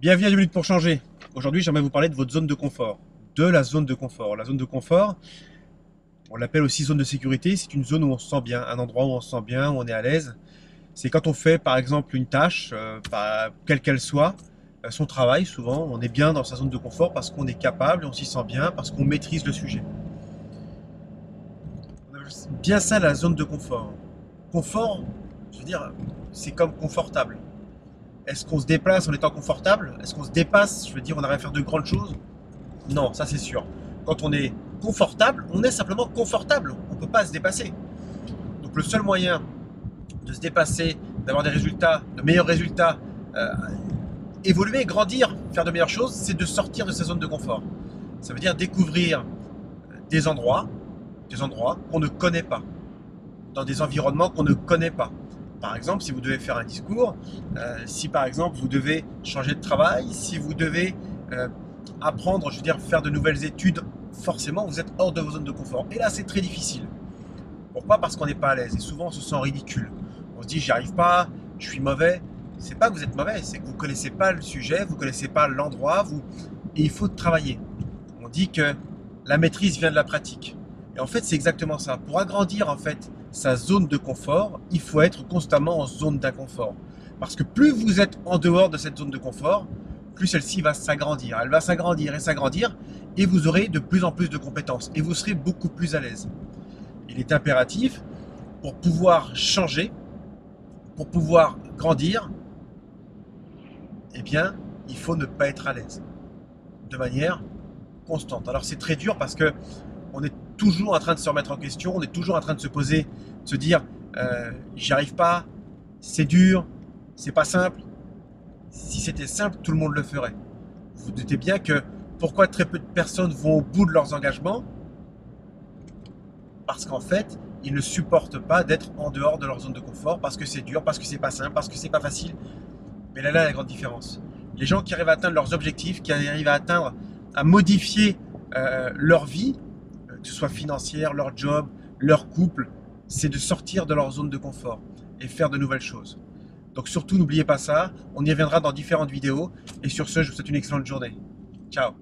Bienvenue à 2 minutes pour changer. Aujourd'hui, j'aimerais vous parler de votre zone de confort. De la zone de confort. La zone de confort, on l'appelle aussi zone de sécurité. C'est une zone où on se sent bien, un endroit où on se sent bien, où on est à l'aise. C'est quand on fait, par exemple, une tâche, quelle qu'elle soit, son travail, souvent, on est bien dans sa zone de confort parce qu'on est capable, on s'y sent bien, parce qu'on maîtrise le sujet. On appelle bien ça la zone de confort. Confort, je veux dire, c'est comme confortable. Est-ce qu'on se déplace en étant confortable? Est-ce qu'on se dépasse? Je veux dire, on arrive à faire de grandes choses? Non, ça c'est sûr. Quand on est confortable, on est simplement confortable. On ne peut pas se dépasser. Donc le seul moyen de se dépasser, d'avoir des résultats, de meilleurs résultats, évoluer, grandir, faire de meilleures choses, c'est de sortir de sa zone de confort. Ça veut dire découvrir des endroits qu'on ne connaît pas, dans des environnements qu'on ne connaît pas. Par exemple, si vous devez faire un discours, si par exemple vous devez changer de travail, si vous devez apprendre, je veux dire, faire de nouvelles études, forcément vous êtes hors de vos zones de confort. Et là, c'est très difficile. Pourquoi? Parce qu'on n'est pas à l'aise. Et souvent, on se sent ridicule. On se dit, j'y arrive pas, je suis mauvais. C'est pas que vous êtes mauvais, c'est que vous ne connaissez pas le sujet, vous ne connaissez pas l'endroit, et il faut travailler. On dit que la maîtrise vient de la pratique. Et en fait, c'est exactement ça. Pour agrandir en fait sa zone de confort, il faut être constamment en zone d'inconfort. Parce que plus vous êtes en dehors de cette zone de confort, plus celle-ci va s'agrandir. Elle va s'agrandir et s'agrandir, et vous aurez de plus en plus de compétences, et vous serez beaucoup plus à l'aise. Il est impératif, pour pouvoir changer, pour pouvoir grandir, eh bien, il faut ne pas être à l'aise, de manière constante. Alors c'est très dur parce que on est toujours en train de se remettre en question, on est toujours en train de se poser, de se dire j'y arrive pas, c'est dur, c'est pas simple. Si c'était simple, tout le monde le ferait. Vous vous doutez bien que pourquoi très peu de personnes vont au bout de leurs engagements? Parce qu'en fait, ils ne supportent pas d'être en dehors de leur zone de confort, parce que c'est dur, parce que c'est pas simple, parce que c'est pas facile. Mais là, la grande différence. Les gens qui arrivent à atteindre leurs objectifs, qui arrivent à modifier leur vie, que ce soit financière, leur job, leur couple, c'est de sortir de leur zone de confort et faire de nouvelles choses. Donc surtout, n'oubliez pas ça. On y reviendra dans différentes vidéos. Et sur ce, je vous souhaite une excellente journée. Ciao.